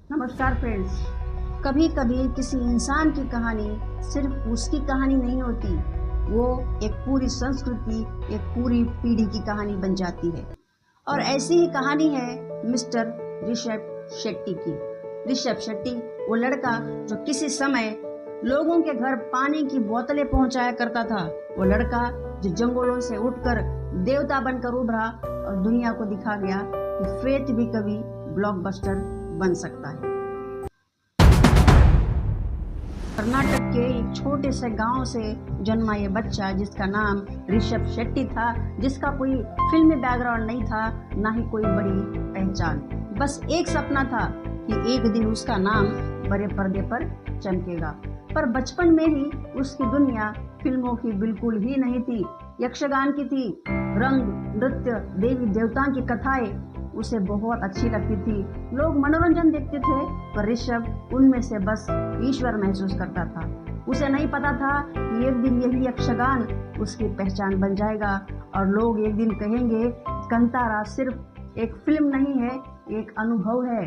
नमस्कार फ्रेंड्स। कभी कभी किसी इंसान की कहानी सिर्फ उसकी कहानी नहीं होती, वो एक पूरी संस्कृति, एक पूरी पीढ़ी की कहानी बन जाती है। और ऐसी ही कहानी है मिस्टर ऋषभ शेट्टी की। ऋषभ शेट्टी वो लड़का जो किसी समय लोगों के घर पानी की बोतलें पहुंचाया करता था। वो लड़का जो जंगलों से उठकर देवता बनकर उभरा और दुनिया को दिखा गया कि फेथ भी कभी ब्लॉकबस्टर बन सकता है। कर्नाटक के एक छोटे से गांव से जन्मा ये बच्चा, जिसका नाम ऋषभ शेट्टी था, जिसका कोई फिल्मी बैकग्राउंड नहीं था, ना ही कोई बड़ी पहचान। बस एक सपना था कि एक दिन उसका नाम बड़े पर्दे पर चमकेगा। पर बचपन में ही उसकी दुनिया फिल्मों की बिल्कुल ही नहीं थी, यक्षगान की थी। रंग, नृत्य, देवी देवताओं की कथाएं उसे बहुत अच्छी लगती थी। लोग मनोरंजन देखते थे, पर ऋषभ उनमें से बस ईश्वर महसूस करता था। उसे नहीं पता था कि एक दिन यही यक्षगान उसकी पहचान बन जाएगा और लोग एक दिन कहेंगे कंतारा सिर्फ एक फिल्म नहीं है, एक अनुभव है।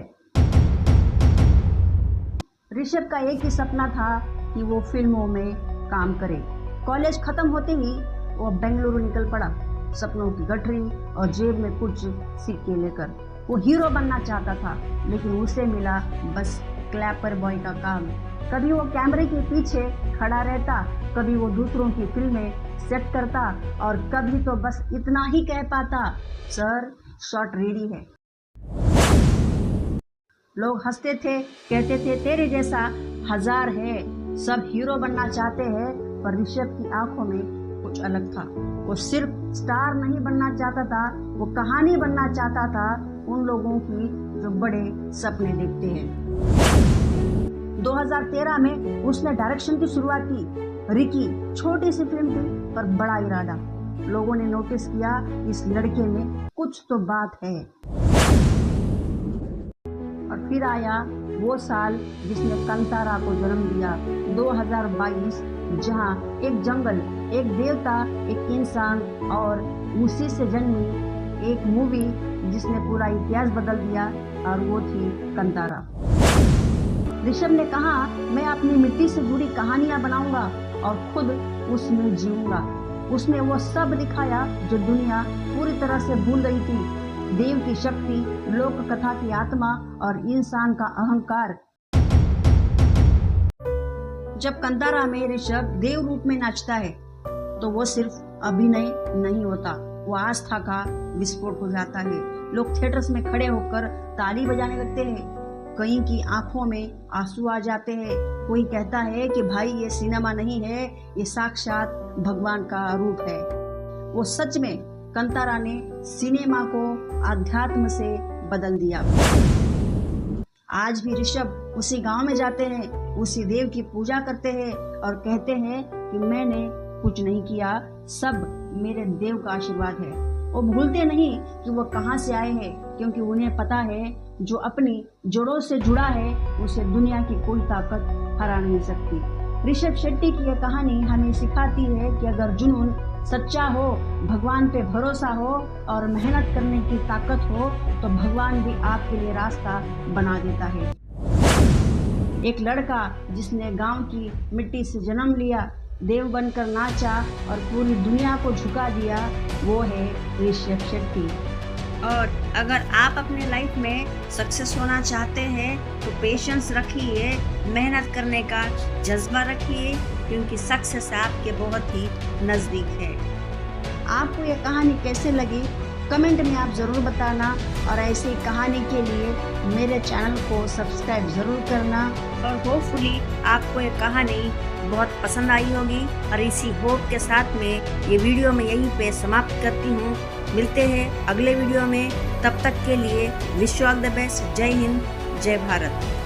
ऋषभ का एक ही सपना था कि वो फिल्मों में काम करे। कॉलेज खत्म होते ही वो बेंगलुरु निकल पड़ा, सपनों की गठरी और जेब में कुछ सिक्के लेकर। वो हीरो बनना चाहता था, लेकिन उसे मिला बस क्लैपर बॉय का काम। कभी वो कैमरे के पीछे खड़ा रहता, कभी वो दूसरों की फिल्में सेट करता और कभी तो बस इतना ही कह पाता, सर शॉट रेडी है। लोग हंसते थे, कहते थे तेरे जैसा हजार है, सब हीरो बनना चाहते हैं। पर ऋषभ की आंखों में कुछ अलग था। वो सिर्फ स्टार नहीं बनना चाहता था, वो कहानी बनना चाहता था उन लोगों की जो बड़े सपने देखते हैं। 2013 में उसने डायरेक्शन की शुरुआत की। रिकी छोटी सी फिल्म थी, पर बड़ा इरादा। लोगों ने नोटिस किया इस लड़के में कुछ तो बात है। और फिर आया वो साल जिसने कंतारा को जन्म दिया, 2022, जहां एक जंगल, एक देवता, एक इंसान और उसी से जन्मी एक मूवी जिसने पूरा इतिहास बदल दिया, और वो थी कंतारा। ऋषभ ने कहा मैं अपनी मिट्टी से जुड़ी कहानियां बनाऊंगा और खुद उसमें जीऊंगा। उसने वो सब दिखाया जो दुनिया पूरी तरह से भूल रही थी। देव की शक्ति, लोक कथा की आत्मा और इंसान का अहंकार। जब कंतारा में ऋषभ देव रूप में नाचता है तो वो सिर्फ अभिनय नहीं होता, वो आस्था का विस्फोट हो जाता है। लोग थिएटर्स में खड़े होकर ताली बजाने लगते हैं, कई की आंखों में आंसू आ जाते हैं। कोई कहता है कि भाई ये सिनेमा नहीं है, ये साक्षात भगवान का रूप है। वो सच में कंतारा ने सिनेमा को आध्यात्म से बदल दिया। आज भी ऋषभ उसी गांव में जाते हैं, उसी देव की पूजा करते हैं और कहते हैं कि मैंने कुछ नहीं किया, सब मेरे देव का आशीर्वाद है। वो भूलते नहीं कि वो कहां से आए हैं, क्योंकि उन्हें पता है जो अपनी जड़ों से जुड़ा है उसे दुनिया की कोई ताकत हरा नहीं सकती। ऋषभ शेट्टी की यह कहानी हमें सिखाती है कि अगर जुनून सच्चा हो, भगवान पे भरोसा हो और मेहनत करने की ताकत हो, तो भगवान भी आपके लिए रास्ता बना देता है। एक लड़का जिसने गांव की मिट्टी से जन्म लिया, देव बनकर नाचा और पूरी दुनिया को झुका दिया, वो है ऋषभ शेट्टी। और अगर आप अपने लाइफ में सक्सेस होना चाहते हैं तो पेशेंस रखिए, मेहनत करने का जज्बा रखिए, क्योंकि सक्सेस आपके बहुत ही नज़दीक है। आपको यह कहानी कैसे लगी कमेंट में आप ज़रूर बताना, और ऐसी कहानी के लिए मेरे चैनल को सब्सक्राइब ज़रूर करना। और होपफुली आपको ये कहानी बहुत पसंद आई होगी। और इसी होप के साथ में ये वीडियो मैं यहीं पे समाप्त करती हूँ। मिलते हैं अगले वीडियो में, तब तक के लिए wish you all the best. जय हिंद, जय भारत।